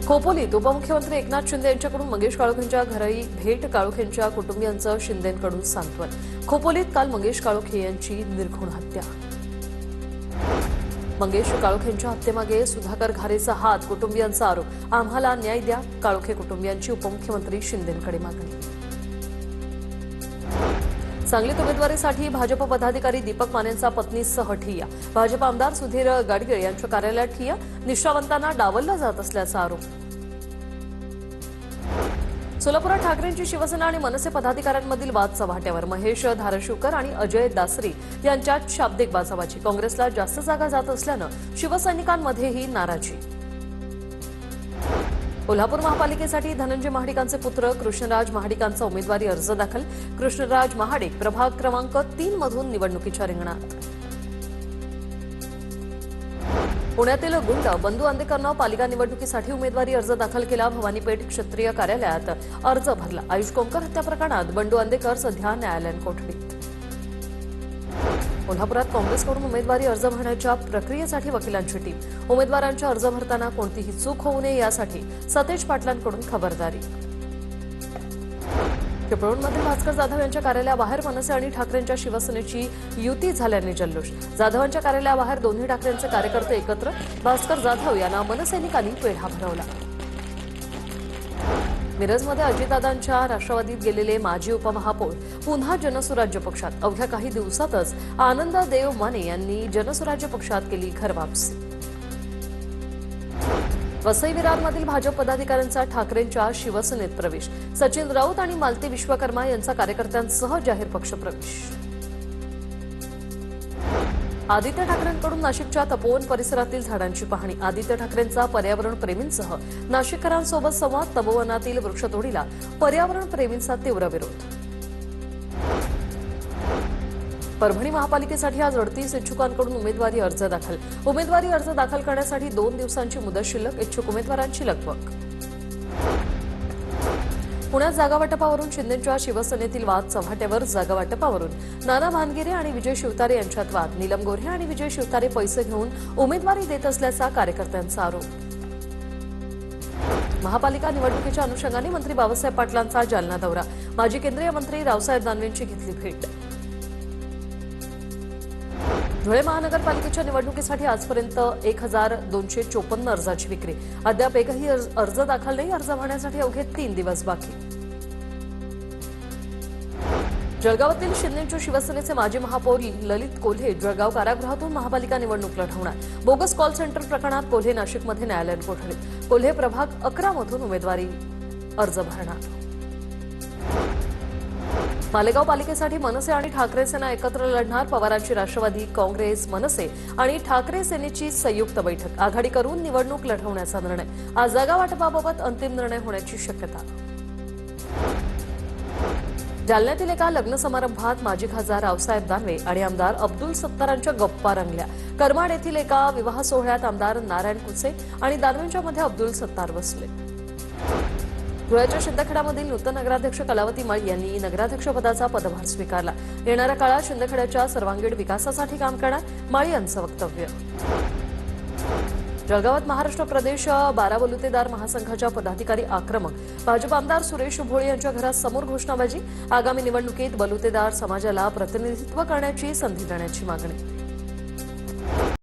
खोपोलीत उपमुख्यमंत्री एकनाथ शिंदे यांच्याकडून मंगेश काळोखेंच्या घरी भेट, काळोखेंच्या कुटुंबियांचं शिंदेंकडून सांत्वन। खोपोलीत काल मंगेश काळोखे यांची निर्घृण हत्या। मंगेश काळोखेंच्या हत्येमागे सुधाकर घारेचा हात, कुटुंबियांचा आरोप। आम्हाला न्याय द्या, काळोखे कुटुंबियांची उपमुख्यमंत्री शिंदेंकडे मागणी। सांगलीत उमेदवारीसाठी भाजप पदाधिकारी दीपक मानेंचा पत्नीसह ठिय्या। भाजप आमदार सुधीर गाडगीळ यांच्या कार्यालयात ठिय्या। निष्ठावंतांना डावललं जात असल्याचा आरोप। सोलापुरात ठाकरेंची शिवसेना आणि मनसे पदाधिकाऱ्यांमधील वाद चव्हाट्यावर। महेश धाराशिवकर आणि अजय दासरी यांच्यात शाब्दिक बाचाबाची। काँग्रेसला जास्त जागा जात असल्यानं शिवसैनिकांमध्येही नाराजी। कोल्हापूर महापालिकेसाठी धनंजय महाडिकांचे पुत्र कृष्णराज महाडिकांचा उमेदवारी अर्ज दाखल। कृष्णराज महाडिक प्रभाग क्रमांक 3 मधून निवडणुकीच्या रिंगणात। पुण्यातील गुंड बंधू अंदेकरनं पालिका निवडणुकीसाठी उमेदवारी अर्ज दाखल केला। भवानीपेठ क्षेत्रीय कार्यालयात अर्ज भरला। आयुष कोंकर हत्या प्रकरणात बंडू अंदेकर सध्या न्यायालयीन कोठडीत। कोल्हापुरात काँग्रेसकडून उमेदवारी अर्ज भरण्याच्या प्रक्रियेसाठी वकिलांची टीम। उमेदवारांच्या अर्ज भरताना कोणतीही चूक होऊ नये यासाठी सतेज पाटलांकडून खबरदारी। चिपळूणमधील भास्कर जाधव यांच्या कार्यालयाबाहेर मनसे आणि ठाकरेंच्या शिवसेनेची युती झाल्याने जल्लोष। जाधवांच्या कार्यालयाबाहेर दोन्ही ठाकरेंचे कार्यकर्ते एकत्र। भास्कर जाधव यांना मनसैनिकांनी पेढा भरवला। मिरजमध्ये अजितदादांच्या राष्ट्रवादीत गेलेले माजी उपमहापौर पुन्हा जनसुराज्य पक्षात। अवघ्या काही दिवसातच आनंद देव माने यांनी जनसुराज्य पक्षात केली घरवापसी। वसई विरारमधील भाजप पदाधिकाऱ्यांचा ठाकरेंच्या शिवसेनेत प्रवेश। सचिन राऊत आणि मालती विश्वकर्मा यांचा कार्यकर्त्यांसह जाहीर पक्षप्रवेश। आदित्य ठाकरेंकडून नाशिकच्या तपोवन परिसरातील झाडांची पाहणी। आदित्य ठाकरेंचा पर्यावरण प्रेमींसह नाशिककरांसोबत संवाद। तपोवनातील वृक्षतोडीला पर्यावरण प्रेमींचा तीव्र विरोध। परभणी महापालिकेसाठी आज 38 इच्छुकांकडून उमेदवारी अर्ज दाखल। उमेदवारी अर्ज दाखल करण्यासाठी 2 दिवसांची मुदत शिल्लक। इच्छुक उमेदवारांची लगबग। पुण्यात जागावाटपावरून शिंदेंच्या शिवसेनेतील वाद चव्हाट्यावर। जागावाटपावरून नाना भानगिरे आणि विजय शिवतारे यांच्यात वाद। नीलम गोऱ्हे आणि विजय शिवतारे पैसे घेऊन उमेदवारी देत असल्याचा कार्यकर्त्यांचा आरोप। महापालिका निवडणुकीच्या अनुषंगाने मंत्री बाबासाहेब पाटलांचा जालना दौरा। माजी केंद्रीय मंत्री रावसाहेब दानवेंची घेतली भेट। धुळे महानगरपालिकेच्या निवडणुकीसाठी आजपर्यंत 1254 अर्जाची विक्री। अद्याप एकही अर्ज दाखल नाही। अर्ज भरण्यासाठी अवघे 3 दिवस बाकी। जळगावातील शिंदेंच्या शिवसेनेचे माजी महापौर ललित कोल्हे जळगाव कारागृहातून महापालिका निवडणूक लढवणार। बोगस कॉल सेंटर प्रकरणात कोल्हे नाशिकमध्ये न्यायालयीन कोठडीत। कोल्हे प्रभाग 11 मधून उमेदवारी अर्ज भरणार। मालेगाव पालिकेसाठी मनसे आणि ठाकरे सेना एकत्र लढणार। पवारांची राष्ट्रवादी, काँग्रेस, मनसे आणि ठाकरे सेनेची संयुक्त बैठक। आघाडी करून निवडणूक लढवण्याचा निर्णय। आज जागा वाटपाबाबत अंतिम निर्णय होण्याची शक्यता। जालन्यातील एका लग्न समारंभात माजी खासदार रावसाहेब दानवे आणि आमदार अब्दुल सत्तारांच्या गप्पा रंगल्या। करमाड येथील एका विवाह सोहळ्यात आमदार नारायण कुचे आणि दानवेंच्या मध्ये अब्दुल सत्तार बसले। धुळ्याच्या शिंदखेड्यामधील नूतन नगराध्यक्ष कलावती माळी यांनी नगराध्यक्षपदाचा पदभार स्वीकारला। येणाऱ्या काळात शिंदखेड्याच्या सर्वांगीण विकासासाठी काम करणार, माळी यांचं वक्तव्य। जळगावात महाराष्ट्र प्रदेश 12 बलुतेदार महासंघाच्या पदाधिकारी आक्रमक। भाजप आमदार सुरेश भोळे यांच्या घरासमोर घोषणाबाजी। आगामी निवडणुकीत बलुतेदार समाजाला प्रतिनिधित्व करण्याची संधी देण्याची मागणी।